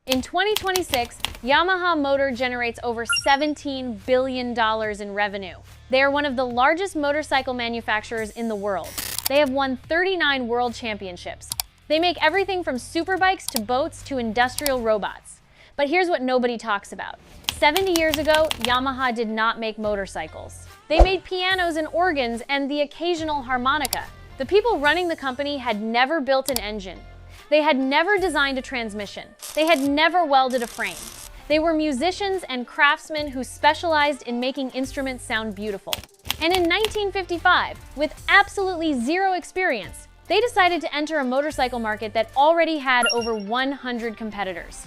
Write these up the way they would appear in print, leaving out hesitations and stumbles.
In 2026, Yamaha Motor generates over $17 billion in revenue. They are one of the largest motorcycle manufacturers in the world. They have won 39 world championships. They make everything from superbikes to boats to industrial robots. But here's what nobody talks about. 70 years ago, Yamaha did not make motorcycles. They made pianos and organs and the occasional harmonica. The people running the company had never built an engine. They had never designed a transmission. They had never welded a frame. They were musicians and craftsmen who specialized in making instruments sound beautiful. And in 1955, with absolutely zero experience, they decided to enter a motorcycle market that already had over 100 competitors.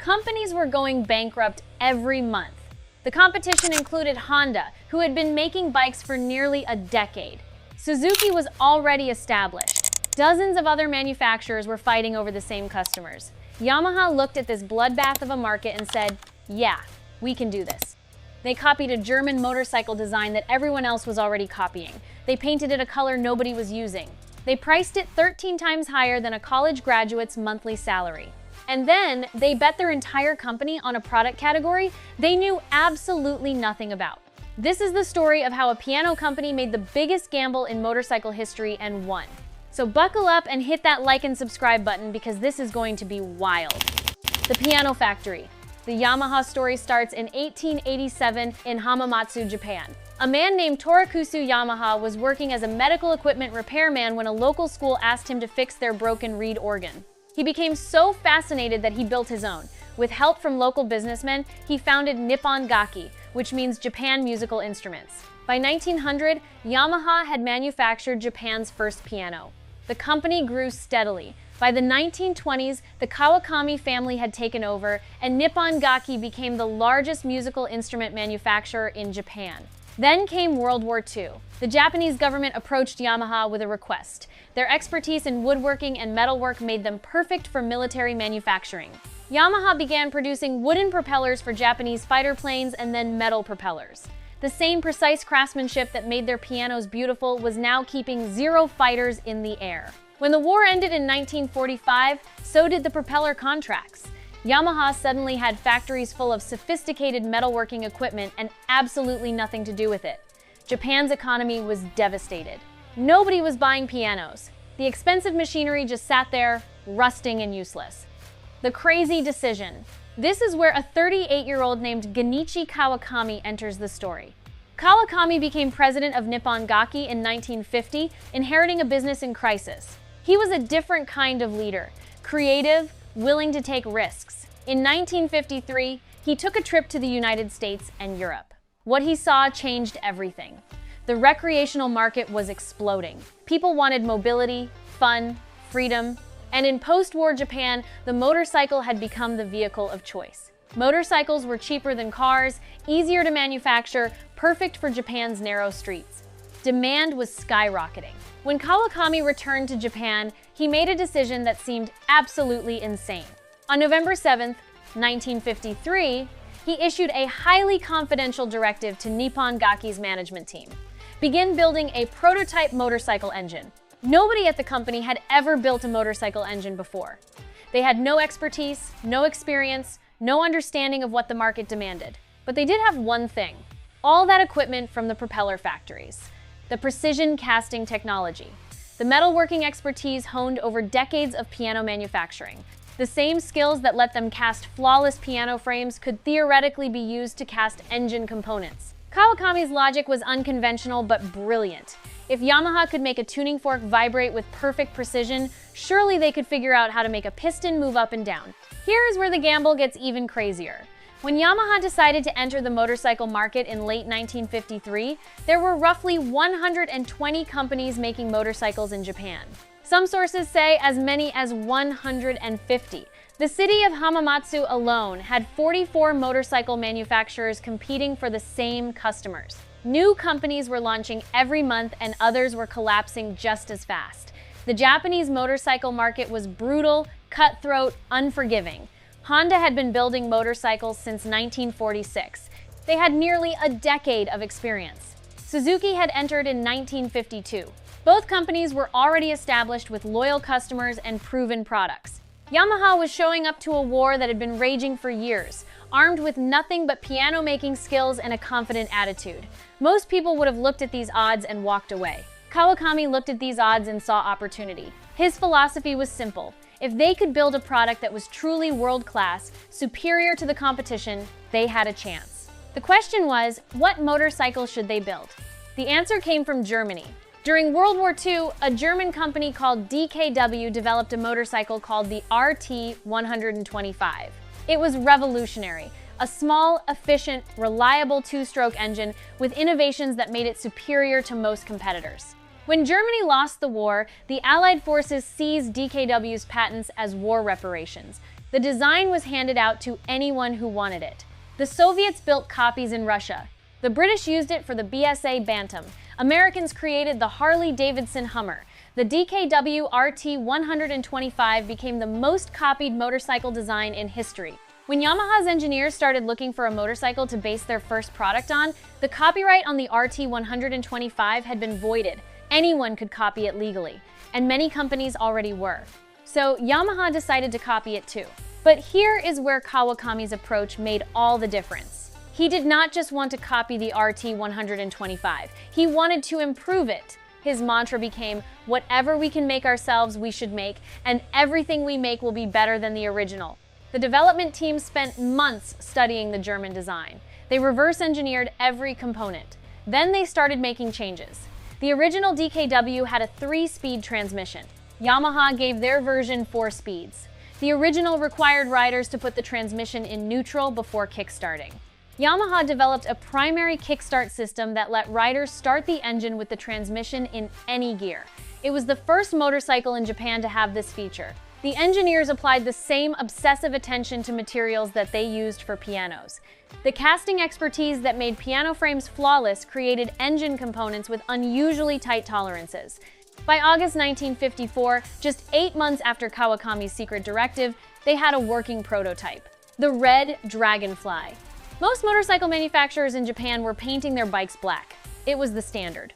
Companies were going bankrupt every month. The competition included Honda, who had been making bikes for nearly a decade. Suzuki was already established. Dozens of other manufacturers were fighting over the same customers. Yamaha looked at this bloodbath of a market and said, yeah, we can do this. They copied a German motorcycle design that everyone else was already copying. They painted it a color nobody was using. They priced it 13 times higher than a college graduate's monthly salary. And then they bet their entire company on a product category they knew absolutely nothing about. This is the story of how a piano company made the biggest gamble in motorcycle history and won. So buckle up and hit that like and subscribe button because this is going to be wild. The Piano Factory. The Yamaha story starts in 1887 in Hamamatsu, Japan. A man named Torakusu Yamaha was working as a medical equipment repairman when a local school asked him to fix their broken reed organ. He became so fascinated that he built his own. With help from local businessmen, he founded Nippon Gaki, which means Japan Musical Instruments. By 1900, Yamaha had manufactured Japan's first piano. The company grew steadily. By the 1920s, the Kawakami family had taken over, and Nippon Gaki became the largest musical instrument manufacturer in Japan. Then came World War II. The Japanese government approached Yamaha with a request. Their expertise in woodworking and metalwork made them perfect for military manufacturing. Yamaha began producing wooden propellers for Japanese fighter planes and then metal propellers. The same precise craftsmanship that made their pianos beautiful was now keeping zero fighters in the air. When the war ended in 1945, so did the propeller contracts. Yamaha suddenly had factories full of sophisticated metalworking equipment and absolutely nothing to do with it. Japan's economy was devastated. Nobody was buying pianos. The expensive machinery just sat there, rusting and useless. The crazy decision. This is where a 38-year-old named Genichi Kawakami enters the story. Kawakami became president of Nippon Gaki in 1950, inheriting a business in crisis. He was a different kind of leader, creative, willing to take risks. In 1953, he took a trip to the United States and Europe. What he saw changed everything. The recreational market was exploding. People wanted mobility, fun, freedom, and in post-war Japan, the motorcycle had become the vehicle of choice. Motorcycles were cheaper than cars, easier to manufacture, perfect for Japan's narrow streets. Demand was skyrocketing. When Kawakami returned to Japan, he made a decision that seemed absolutely insane. On November 7, 1953, he issued a highly confidential directive to Nippon Gaki's management team. Begin building a prototype motorcycle engine. Nobody at the company had ever built a motorcycle engine before. They had no expertise, no experience, no understanding of what the market demanded. But they did have one thing: all that equipment from the propeller factories. The precision casting technology. The metalworking expertise honed over decades of piano manufacturing. The same skills that let them cast flawless piano frames could theoretically be used to cast engine components. Kawakami's logic was unconventional but brilliant. If Yamaha could make a tuning fork vibrate with perfect precision, surely they could figure out how to make a piston move up and down. Here is where the gamble gets even crazier. When Yamaha decided to enter the motorcycle market in late 1953, there were roughly 120 companies making motorcycles in Japan. Some sources say as many as 150. The city of Hamamatsu alone had 44 motorcycle manufacturers competing for the same customers. New companies were launching every month and others were collapsing just as fast. The Japanese motorcycle market was brutal, cutthroat, unforgiving. Honda had been building motorcycles since 1946. They had nearly a decade of experience. Suzuki had entered in 1952. Both companies were already established with loyal customers and proven products. Yamaha was showing up to a war that had been raging for years, armed with nothing but piano-making skills and a confident attitude. Most people would have looked at these odds and walked away. Kawakami looked at these odds and saw opportunity. His philosophy was simple. If they could build a product that was truly world-class, superior to the competition, they had a chance. The question was, what motorcycle should they build? The answer came from Germany. During World War II, a German company called DKW developed a motorcycle called the RT-125. It was revolutionary, a small, efficient, reliable two-stroke engine with innovations that made it superior to most competitors. When Germany lost the war, the Allied forces seized DKW's patents as war reparations. The design was handed out to anyone who wanted it. The Soviets built copies in Russia. The British used it for the BSA Bantam. Americans created the Harley-Davidson Hummer. The DKW RT-125 became the most copied motorcycle design in history. When Yamaha's engineers started looking for a motorcycle to base their first product on, the copyright on the RT-125 had been voided. Anyone could copy it legally, and many companies already were. So Yamaha decided to copy it too. But here is where Kawakami's approach made all the difference. He did not just want to copy the RT-125, he wanted to improve it. His mantra became, whatever we can make ourselves, we should make, and everything we make will be better than the original. The development team spent months studying the German design. They reverse-engineered every component. Then they started making changes. The original DKW had a 3-speed transmission. Yamaha gave their version 4 speeds. The original required riders to put the transmission in neutral before kickstarting. Yamaha developed a primary kickstart system that let riders start the engine with the transmission in any gear. It was the first motorcycle in Japan to have this feature. The engineers applied the same obsessive attention to materials that they used for pianos. The casting expertise that made piano frames flawless created engine components with unusually tight tolerances. By August 1954, just 8 months after Kawakami's secret directive, they had a working prototype, the Red Dragonfly. Most motorcycle manufacturers in Japan were painting their bikes black. It was the standard.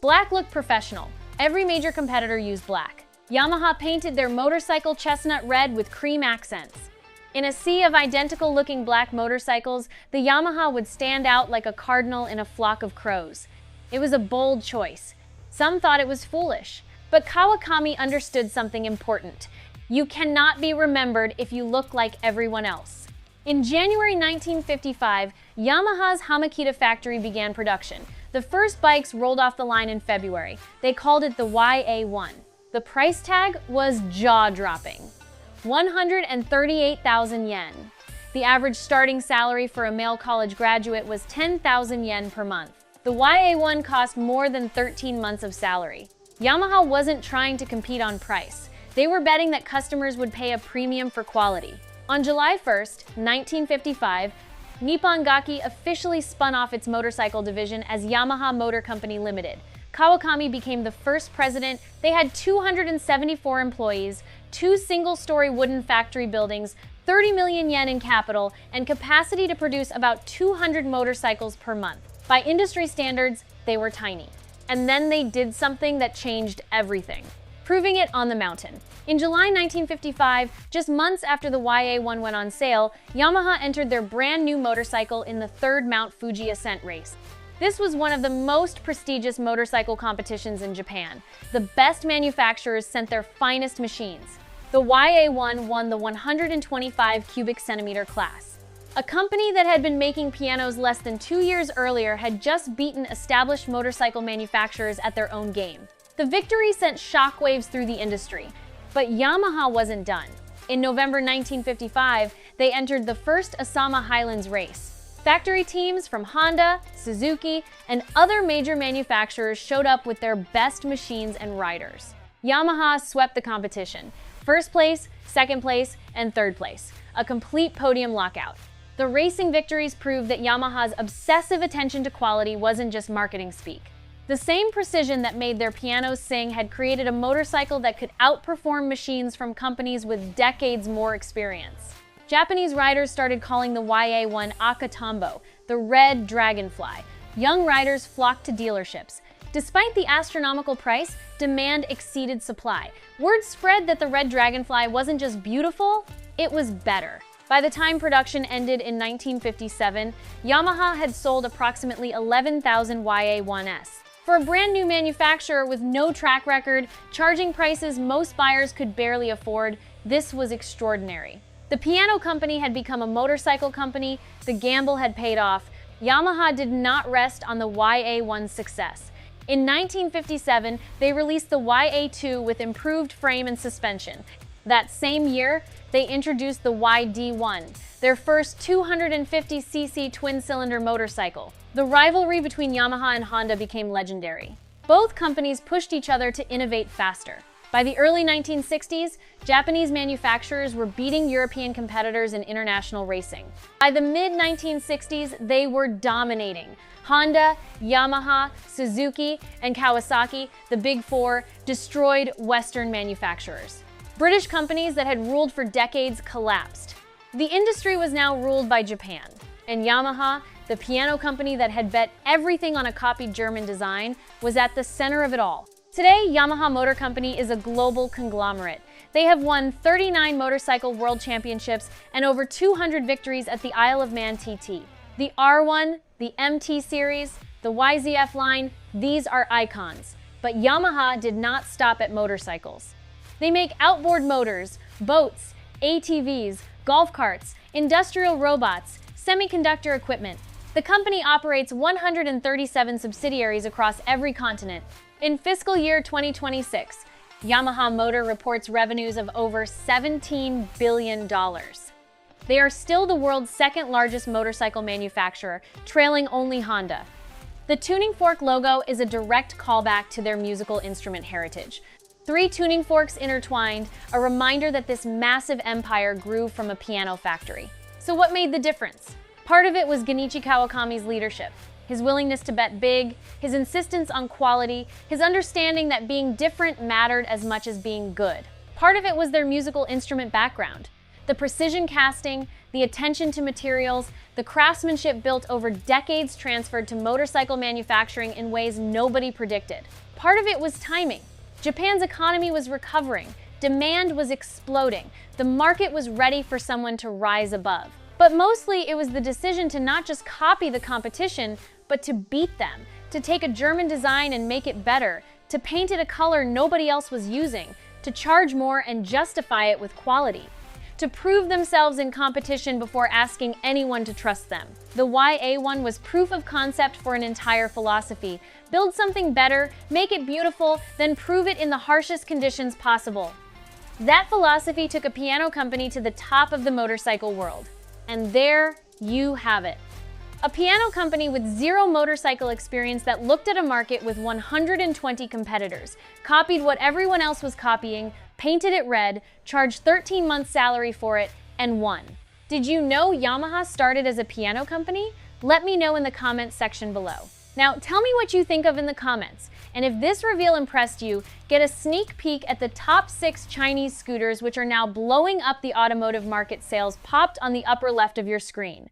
Black looked professional. Every major competitor used black. Yamaha painted their motorcycle chestnut red with cream accents. In a sea of identical-looking black motorcycles, the Yamaha would stand out like a cardinal in a flock of crows. It was a bold choice. Some thought it was foolish. But Kawakami understood something important. You cannot be remembered if you look like everyone else. In January 1955, Yamaha's Hamakita factory began production. The first bikes rolled off the line in February. They called it the YA1. The price tag was jaw-dropping. 138,000 yen. The average starting salary for a male college graduate was 10,000 yen per month. The YA1 cost more than 13 months of salary. Yamaha wasn't trying to compete on price. They were betting that customers would pay a premium for quality. On July 1st, 1955, Nippon Gaki officially spun off its motorcycle division as Yamaha Motor Company Limited. Kawakami became the first president. They had 274 employees, 2 single-story wooden factory buildings, 30 million yen in capital, and capacity to produce about 200 motorcycles per month. By industry standards, they were tiny. And then they did something that changed everything, proving it on the mountain. In July 1955, just months after the YA1 went on sale, Yamaha entered their brand new motorcycle in the 3rd Mount Fuji Ascent race. This was one of the most prestigious motorcycle competitions in Japan. The best manufacturers sent their finest machines. The YA1 won the 125 cubic centimeter class. A company that had been making pianos less than 2 years earlier had just beaten established motorcycle manufacturers at their own game. The victory sent shockwaves through the industry. But Yamaha wasn't done. In November 1955, they entered the first Asama Highlands race. Factory teams from Honda, Suzuki, and other major manufacturers showed up with their best machines and riders. Yamaha swept the competition. 1st place, 2nd place, and 3rd place. A complete podium lockout. The racing victories proved that Yamaha's obsessive attention to quality wasn't just marketing speak. The same precision that made their pianos sing had created a motorcycle that could outperform machines from companies with decades more experience. Japanese riders started calling the YA1 Akatambo, the Red Dragonfly. Young riders flocked to dealerships. Despite the astronomical price, demand exceeded supply. Word spread that the Red Dragonfly wasn't just beautiful, it was better. By the time production ended in 1957, Yamaha had sold approximately 11,000 YA1S. For a brand new manufacturer with no track record, charging prices most buyers could barely afford, this was extraordinary. The piano company had become a motorcycle company, the gamble had paid off. Yamaha did not rest on the YA1's success. In 1957, they released the YA2 with improved frame and suspension. That same year, they introduced the YD1, their first 250cc twin-cylinder motorcycle. The rivalry between Yamaha and Honda became legendary. Both companies pushed each other to innovate faster. By the early 1960s, Japanese manufacturers were beating European competitors in international racing. By the mid-1960s, they were dominating. Honda, Yamaha, Suzuki, and Kawasaki, the Big Four, destroyed Western manufacturers. British companies that had ruled for decades collapsed. The industry was now ruled by Japan, and Yamaha, the piano company that had bet everything on a copied German design, was at the center of it all. Today, Yamaha Motor Company is a global conglomerate. They have won 39 motorcycle world championships and over 200 victories at the Isle of Man TT. The R1, the MT series, the YZF line, these are icons. But Yamaha did not stop at motorcycles. They make outboard motors, boats, ATVs, golf carts, industrial robots, semiconductor equipment. The company operates 137 subsidiaries across every continent. In fiscal year 2026, Yamaha Motor reports revenues of over $17 billion. They are still the world's second largest motorcycle manufacturer, trailing only Honda. The tuning fork logo is a direct callback to their musical instrument heritage. 3 tuning forks intertwined, a reminder that this massive empire grew from a piano factory. So what made the difference? Part of it was Genichi Kawakami's leadership, his willingness to bet big, his insistence on quality, his understanding that being different mattered as much as being good. Part of it was their musical instrument background. The precision casting, the attention to materials, the craftsmanship built over decades transferred to motorcycle manufacturing in ways nobody predicted. Part of it was timing. Japan's economy was recovering, demand was exploding, the market was ready for someone to rise above. But mostly it was the decision to not just copy the competition, but to beat them, to take a German design and make it better, to paint it a color nobody else was using, to charge more and justify it with quality, to prove themselves in competition before asking anyone to trust them. The YA1 was proof of concept for an entire philosophy. Build something better, make it beautiful, then prove it in the harshest conditions possible. That philosophy took a piano company to the top of the motorcycle world. And there you have it. A piano company with zero motorcycle experience that looked at a market with 120 competitors, copied what everyone else was copying, painted it red, charged 13 months' salary for it, and won. Did you know Yamaha started as a piano company? Let me know in the comments section below. Now, tell me what you think of in the comments. And if this reveal impressed you, get a sneak peek at the top 6 Chinese scooters which are now blowing up the automotive market. Sales popped on the upper left of your screen.